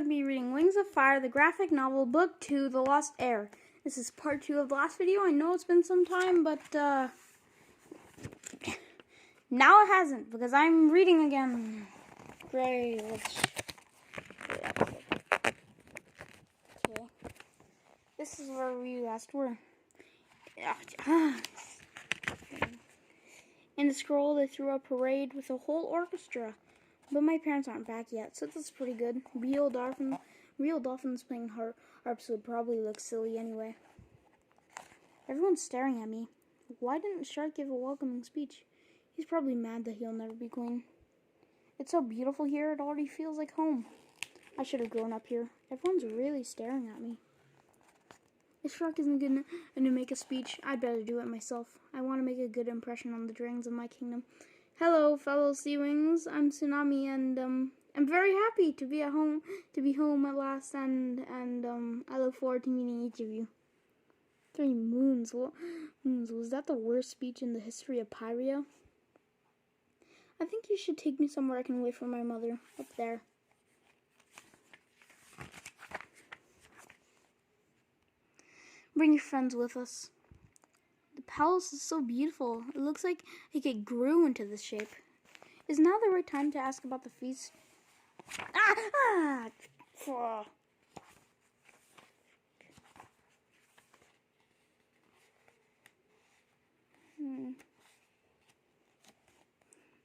going to be reading Wings of Fire, the graphic novel, Book 2, The Lost Heir. This is part 2 of the last video. I know it's been some time, but now it hasn't, because I'm reading again. Great. Okay. This is where we last were. In the scroll, they threw a parade with a whole orchestra. But my parents aren't back yet, so this is pretty good. Real dolphins playing harps would probably look silly anyway. Everyone's staring at me. Why didn't Shark give a welcoming speech? He's probably mad that he'll never be queen. It's so beautiful here, it already feels like home. I should have grown up here. Everyone's really staring at me. If Shark isn't going to make a speech, I'd better do it myself. I want to make a good impression on the dragons of my kingdom. Hello, fellow Sea Wings. I'm Tsunami, and I'm very happy to be home at last, and I look forward to meeting each of you. 3 moons. Was that the worst speech in the history of Pyria? I think you should take me somewhere I can wait for my mother. Up there. Bring your friends with us. The palace is so beautiful. It looks like it grew into this shape. Is now the right time to ask about the feast?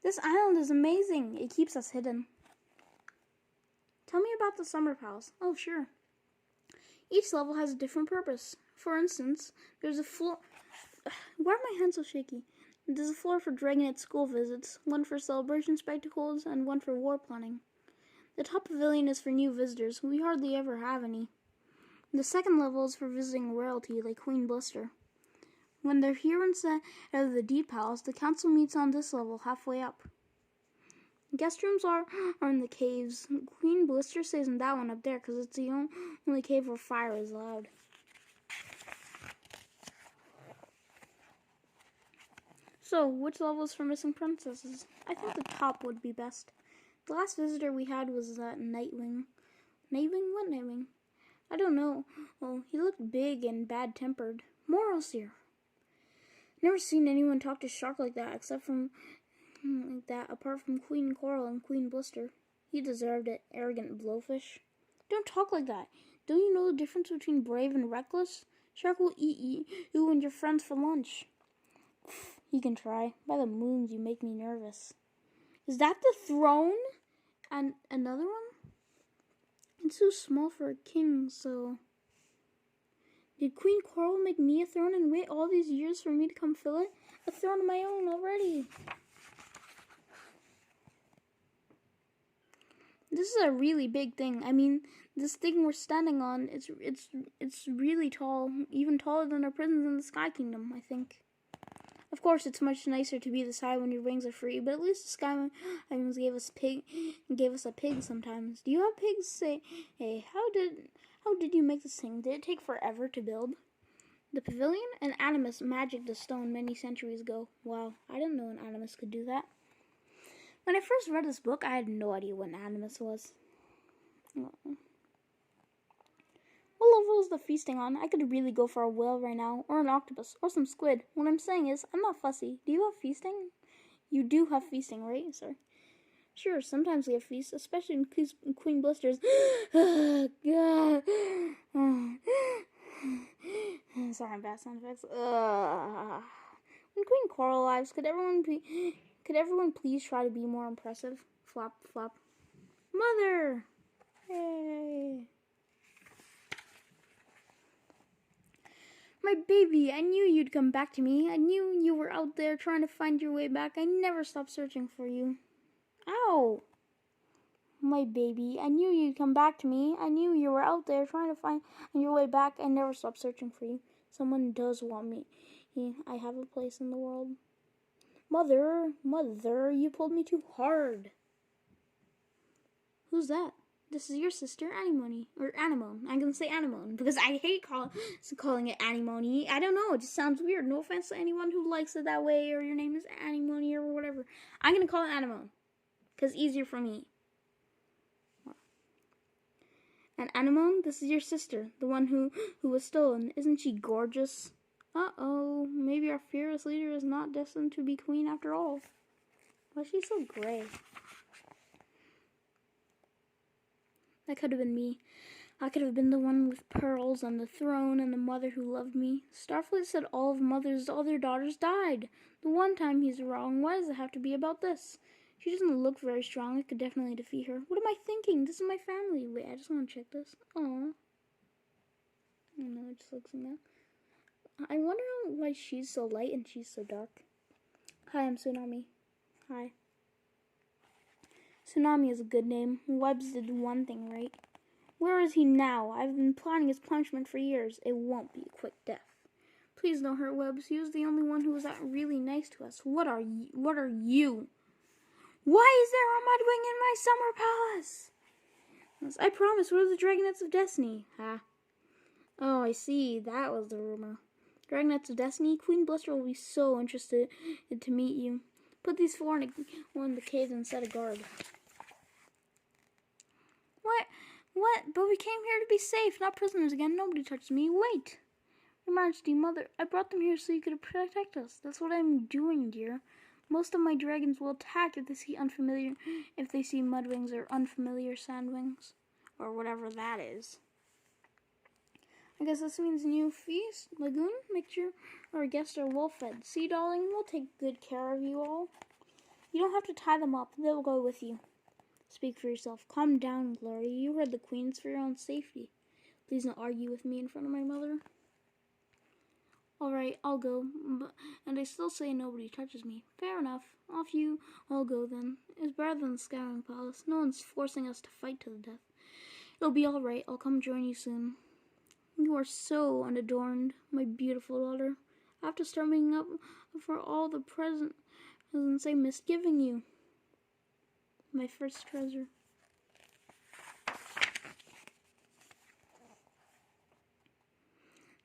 This island is amazing. It keeps us hidden. Tell me about the summer palace. Oh, sure. Each level has a different purpose. For instance, there's a floor... Why are my hands so shaky? There's a floor for Dragonette school visits, one for celebration spectacles, and one for war planning. The top pavilion is for new visitors. We hardly ever have any. The second level is for visiting royalty, like Queen Blister. When they're here instead of the Deep Palace, the council meets on this level, halfway up. Guest rooms are in the caves. Queen Blister stays in that one up there, because it's the only cave where fire is allowed. So, which level is for missing princesses? I think the top would be best. The last visitor we had was that Nightwing. Nightwing? What Nightwing? I don't know. Well, he looked big and bad-tempered. Morals here. Never seen anyone talk to Shark like that, apart from Queen Coral and Queen Blister. He deserved it, arrogant blowfish. Don't talk like that. Don't you know the difference between brave and reckless? Shark will eat you and your friends for lunch. You can try. By the moons, you make me nervous. Is that the throne? And another one? It's too small for a king, so... Did Queen Coral make me a throne and wait all these years for me to come fill it? A throne of my own already. This is a really big thing. I mean, this thing we're standing on, it's really tall. Even taller than our prisons in the Sky Kingdom, I think. Of course, it's much nicer to be this high when your wings are free, but at least the Sky Wings gave us a pig sometimes. Do you have pigs? Say, hey, how did you make this thing? Did it take forever to build? The pavilion? An animus magicked the stone many centuries ago. Wow, I didn't know an animus could do that. When I first read this book, I had no idea what an animus was. What level is the feasting on? I could really go for a whale right now, or an octopus, or some squid. What I'm saying is, I'm not fussy. Do you have feasting? You do have feasting, right? Sorry. Sure, sometimes we have feasts, especially in Queen Blister's. God. Sorry, I'm bad sound effects. When Queen Coral arrives, could everyone please try to be more impressive? Flop, flop. Mother! Hey! My baby, I knew you'd come back to me. I knew you were out there trying to find your way back. I never stopped searching for you. Ow! My baby, I knew you'd come back to me. I knew you were out there trying to find your way back. I never stopped searching for you. Someone does want me. I have a place in the world. Mother, you pulled me too hard. Who's that? This is your sister, Anemone. Or Anemone. I'm going to say Anemone because I hate calling it Anemone. I don't know. It just sounds weird. No offense to anyone who likes it that way or your name is Anemone or whatever. I'm going to call it Anemone because easier for me. And Anemone, this is your sister, the one who was stolen. Isn't she gorgeous? Uh-oh, maybe our fearless leader is not destined to be queen after all. Why is she so gray? That could have been me. I could have been the one with pearls on the throne and the mother who loved me. Starfleet said all of Mother's other daughters died. The one time he's wrong, why does it have to be about this? She doesn't look very strong. I could definitely defeat her. What am I thinking? This is my family. Wait, I just want to check this. Aw. Oh no, it just looks like that. I wonder why she's so light and she's so dark. Hi, I'm Tsunami. Hi. Tsunami is a good name. Webbs did one thing right. Where is he now? I've been plotting his punishment for years. It won't be a quick death. Please don't hurt Webbs. He was the only one who was that really nice to us. What are you? Why is there a Mudwing in my summer palace? Yes, I promise. What are the Dragonets of Destiny? Ha. Oh, I see. That was the rumor. Dragonets of Destiny? Queen Blister will be so interested to meet you. Put these four in the cave and set a guard. What? But we came here to be safe, not prisoners again. Nobody touched me. Wait. Your Majesty, Mother, I brought them here so you could protect us. That's what I'm doing, dear. Most of my dragons will attack if they see Mudwings or unfamiliar Sandwings. Or whatever that is. I guess this means new feast. Lagoon, make sure our guests are well fed. See, darling, we'll take good care of you all. You don't have to tie them up. They'll go with you. Speak for yourself. Calm down, Glory. You heard the Queen. It's for your own safety. Please don't argue with me in front of my mother. All right, I'll go. And I still say nobody touches me. Fair enough. Off you all go then. It's better than the Scouring Palace. No one's forcing us to fight to the death. It'll be all right. I'll come join you soon. You are so unadorned, my beautiful daughter. I have to start making up for all the presents I missed giving you. My first treasure.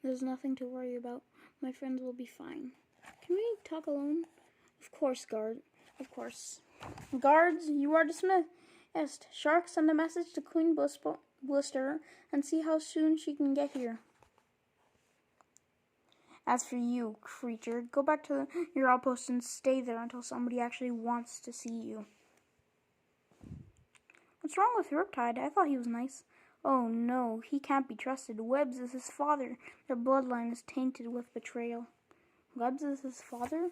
There's nothing to worry about. My friends will be fine. Can we talk alone? Of course, guard. Of course. Guards, you are dismissed. Shark, send a message to Queen Blister and see how soon she can get here. As for you, creature, go back to your outpost and stay there until somebody actually wants to see you. What's wrong with Riptide? I thought he was nice. Oh no, he can't be trusted. Webbs is his father. Their bloodline is tainted with betrayal. Webbs is his father?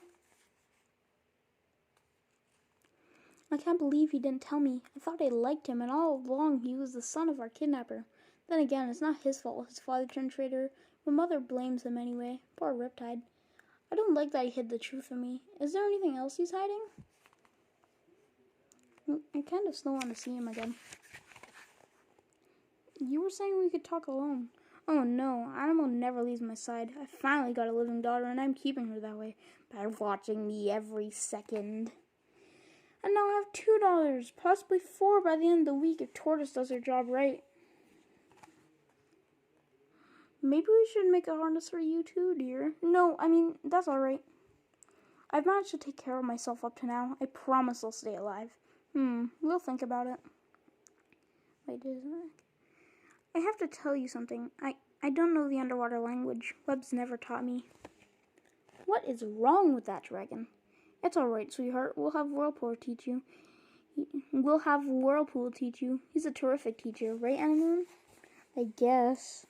I can't believe he didn't tell me. I thought I liked him, and all along he was the son of our kidnapper. Then again, it's not his fault his father turned traitor. My mother blames him anyway. Poor Riptide. I don't like that he hid the truth from me. Is there anything else he's hiding? I kind of still want to see him again. You were saying we could talk alone. Oh no, Animal never leaves my side. I finally got a living daughter and I'm keeping her that way by watching me every second. And now I have $2, possibly $4 by the end of the week if Tortoise does her job right. Maybe we should make a harness for you too, dear. No, I mean, that's alright. I've managed to take care of myself up to now. I promise I'll stay alive. We'll think about it. Wait, I have to tell you something. I don't know the underwater language. Webb's never taught me. What is wrong with that dragon? It's alright, sweetheart. We'll have Whirlpool teach you. He's a terrific teacher, right, Anemone? I guess.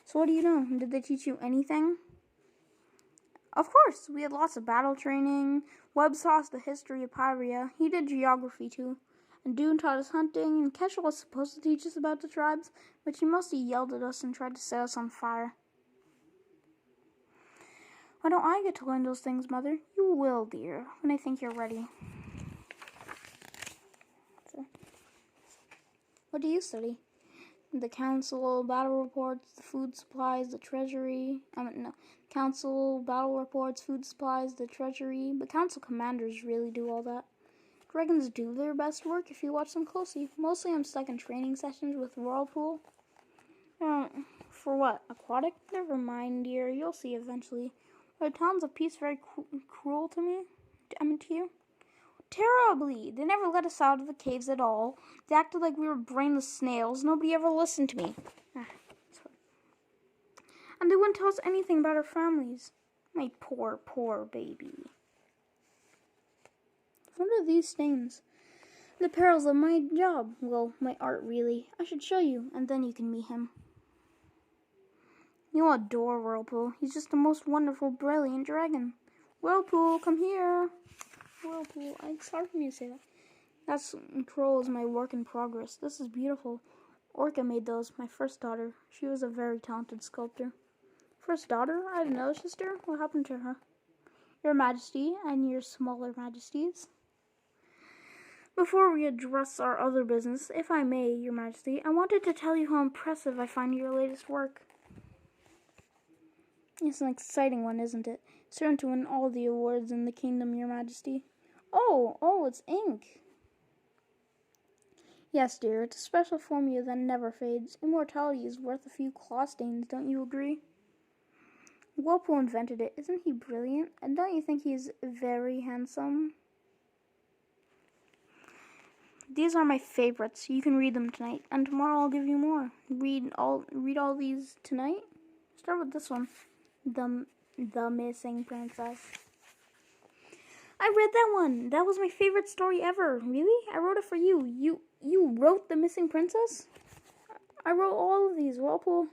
So what do you know? Did they teach you anything? Of course. We had lots of battle training. Webb taught us the history of Pyria. He did geography too. And Dune taught us hunting. And Kesha was supposed to teach us about the tribes, but she mostly yelled at us and tried to set us on fire. Why don't I get to learn those things, Mother? You will, dear, when I think you're ready. So, what do you study? The council, battle reports, the food supplies, the treasury. Council, battle reports, food supplies, the treasury. But council commanders really do all that. Dragons do their best work if you watch them closely. Mostly I'm stuck in training sessions with Whirlpool. For what? Aquatic? Never mind, dear. You'll see eventually. Are the towns of peace very cruel to me? To you? terribly. They never let us out of the caves at all. They acted like we were brainless snails. Nobody ever listened to me. And they wouldn't tell us anything about our families. My poor, poor baby. What are these stains? The perils of my job. Well, my art, really. I should show you, and then you can meet him. You'll adore Whirlpool. He's just the most wonderful, brilliant dragon. Whirlpool, come here. Whirlpool, it's hard for me to say that. That's Troll is my work in progress. This is beautiful. Orca made those, my first daughter. She was a very talented sculptor. First daughter? I had another sister. What happened to her? Your Majesty and your smaller Majesties. Before we address our other business, if I may, Your Majesty, I wanted to tell you how impressive I find your latest work. It's an exciting one, isn't it? Certain to win all the awards in the kingdom, Your Majesty. Oh, it's ink. Yes, dear, it's a special formula that never fades. Immortality is worth a few claw stains, don't you agree? Whirlpool invented it. Isn't he brilliant? And don't you think he's very handsome? These are my favorites. You can read them tonight, and tomorrow I'll give you more. Read all these tonight. Start with this one. The Missing Princess. I read that one. That was my favorite story ever. Really? I wrote it for you. You wrote The Missing Princess? I wrote all of these. Whirlpool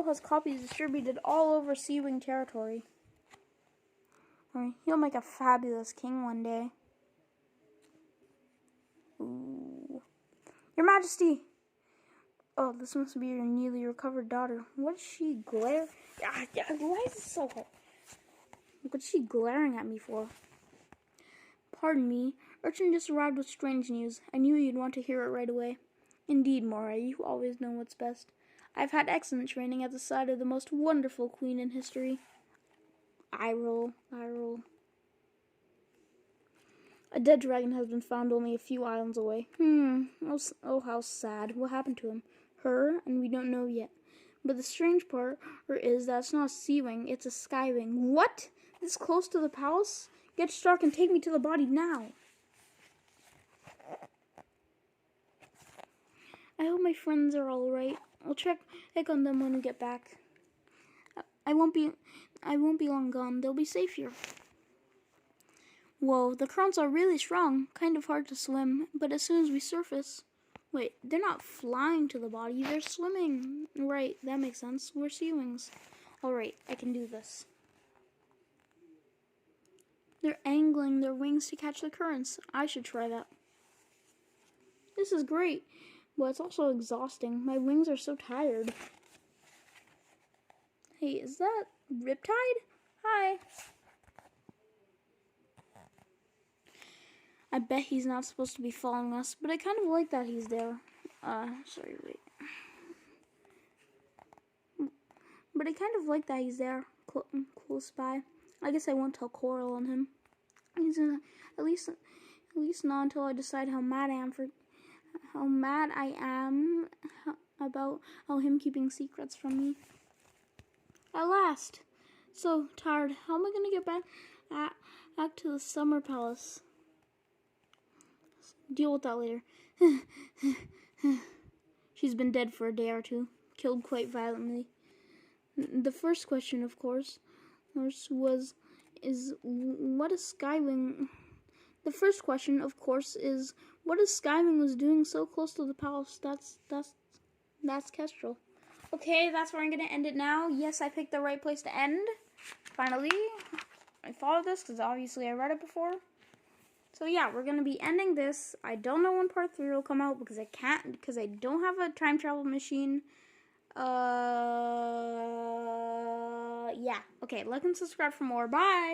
has copies distributed all over Seawing territory. He'll make a fabulous king one day. Ooh. Your Majesty! Oh, this must be your newly recovered daughter. What is she glaring? Why is it so hot? What's she glaring at me for? Pardon me. Urchin just arrived with strange news. I knew you'd want to hear it right away. Indeed, Moray, you always know what's best. I've had excellent training at the side of the most wonderful queen in history. I roll. A dead dragon has been found only a few islands away. Oh, how sad. What happened to him? Her, and we don't know yet. But the strange part is that it's not a Seawing, it's a Skywing. What? This close to the palace? Get Stark and take me to the body now. I hope my friends are all right. I'll check on them when we get back. I won't be long gone. They'll be safe here. Whoa, the currents are really strong. Kind of hard to swim, but as soon as we surface... Wait, they're not flying to the body, they're swimming. Right, that makes sense. We're Seawings. Alright, I can do this. They're angling their wings to catch the currents. I should try that. This is great, but it's also exhausting. My wings are so tired. Hey, is that Riptide? Hi. I bet he's not supposed to be following us, but I kind of like that he's there. Sorry, wait. But I kind of like that he's there, close by. I guess I won't tell Coral on him. At least not until I decide how mad I am about him keeping secrets from me. At last. So tired. How am I gonna get back to the summer palace? Deal with that later. She's been dead for a day or two, killed quite violently. The first question, of course, is what a Skywing. The first question, of course, is what a Skywing was doing so close to the palace. That's Kestrel. Okay, that's where I'm gonna end it now. Yes, I picked the right place to end. Finally, I followed this because obviously I read it before. So yeah, we're going to be ending this. I don't know when part 3 will come out because I don't have a time travel machine. Yeah. Okay, like and subscribe for more. Bye!